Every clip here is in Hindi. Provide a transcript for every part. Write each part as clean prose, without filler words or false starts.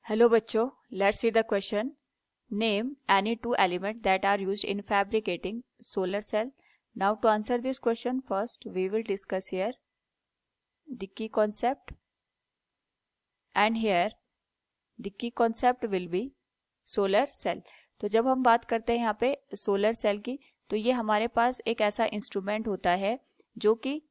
Hello बच्चों, let's see the question. Name any two elements that are used in fabricating solar cell. Now to answer this question, first we will discuss here the key concept, and here the key concept will be solar cell. तो जब हम बात करते हैं यहाँ पे सोलर सेल की, तो ये हमारे पास एक ऐसा इंस्ट्रूमेंट होता है जो कि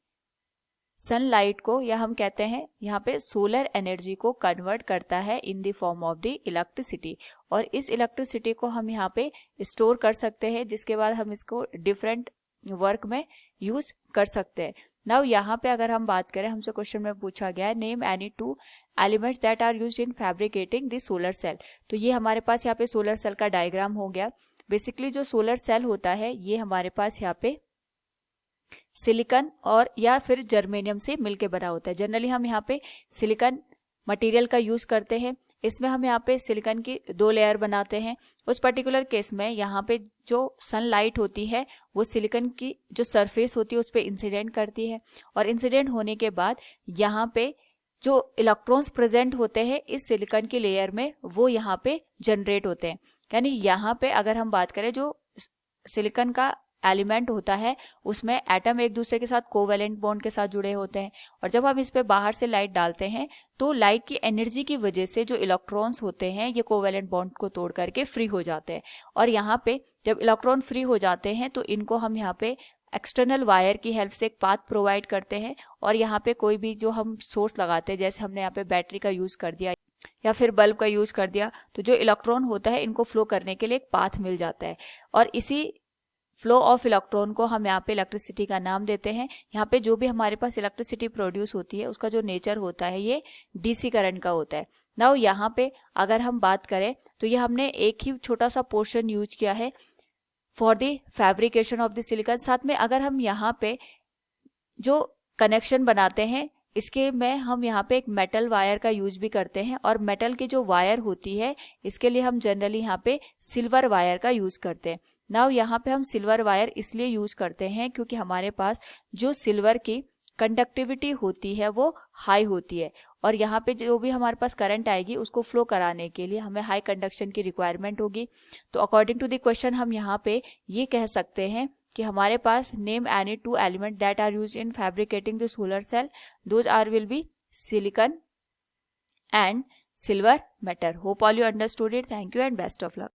सनलाइट को, या हम कहते हैं यहाँ पे सोलर एनर्जी को कन्वर्ट करता है in the form of the electricity, और इस इलेक्ट्रिसिटी को हम यहाँ पे स्टोर कर सकते हैं, जिसके बाद हम इसको डिफरेंट वर्क में यूज कर सकते हैं. नाउ यहाँ पे अगर हम बात करें, हमसे क्वेश्चन में पूछा गया है name any two elements that are used in fabricating the solar cell. तो ये हमारे पास यहाँ पे सोलर सेल का डायग्राम हो गया. बेसिकली जो सोलर सेल होता है ये हमारे पास यहाँ पे सिलिकॉन और या फिर जर्मेनियम से मिलके बना होता है. जनरली हम यहाँ पे सिलिकॉन मटेरियल का यूज करते हैं. इसमें हम यहाँ पे सिलिकॉन की 2 लेयर बनाते हैं. उस पर्टिकुलर केस में यहाँ पे जो सनलाइट होती है वो सिलिकॉन की जो सरफेस होती है उस पर इंसिडेंट करती है, और इंसिडेंट होने के बाद यहाँ पे जो इलेक्ट्रॉन्स प्रेजेंट होते हैं इस सिलिकॉन की लेयर में वो यहाँ पे जनरेट होते हैं. यानी यहाँ पे अगर हम बात करें, जो सिलिकॉन का एलिमेंट होता है उसमें एटम एक दूसरे के साथ कोवेलेंट बॉन्ड के साथ जुड़े होते हैं, और जब हम इस पे बाहर से लाइट डालते हैं तो लाइट की एनर्जी की वजह से जो इलेक्ट्रॉन्स होते हैं ये कोवेलेंट बॉन्ड को तोड़ करके फ्री हो जाते हैं. और यहाँ पे जब इलेक्ट्रॉन फ्री हो जाते हैं तो इनको हम यहाँ पे एक्सटर्नल वायर की हेल्प से एक पाथ प्रोवाइड करते हैं, और यहाँ पे कोई भी जो हम सोर्स लगाते हैं, जैसे हमने यहाँ पे बैटरी का यूज कर दिया या फिर बल्ब का यूज कर दिया, तो जो इलेक्ट्रॉन होता है इनको फ्लो करने के लिए एक पाथ मिल जाता है, और इसी फ्लो ऑफ इलेक्ट्रॉन को हम यहाँ पे इलेक्ट्रिसिटी का नाम देते हैं. यहाँ पे जो भी हमारे पास इलेक्ट्रिसिटी प्रोड्यूस होती है उसका जो नेचर होता है ये डीसी करंट का होता है. नाउ यहाँ पे अगर हम बात करें तो ये हमने एक ही छोटा सा पोर्शन यूज किया है for the fabrication of the silicon. साथ में अगर हम यहाँ पे जो कनेक्शन बनाते हैं इसके में हम यहाँ पे एक मेटल वायर का यूज भी करते हैं, और मेटल की जो वायर होती है इसके लिए हम जनरली यहाँ पे सिल्वर वायर का यूज करते हैं. नाउ यहाँ पे हम सिल्वर वायर इसलिए यूज करते हैं क्योंकि हमारे पास जो सिल्वर की कंडक्टिविटी होती है वो हाई होती है, और यहाँ पे जो भी हमारे पास करंट आएगी उसको फ्लो कराने के लिए हमें हाई कंडक्शन की रिक्वायरमेंट होगी. तो अकॉर्डिंग टू द क्वेश्चन हम यहाँ पे ये कह सकते हैं कि हमारे पास name any two element that are used in fabricating the solar cell. Those are will be silicon and silver metal. Hope all you understood it. Thank you and best of luck.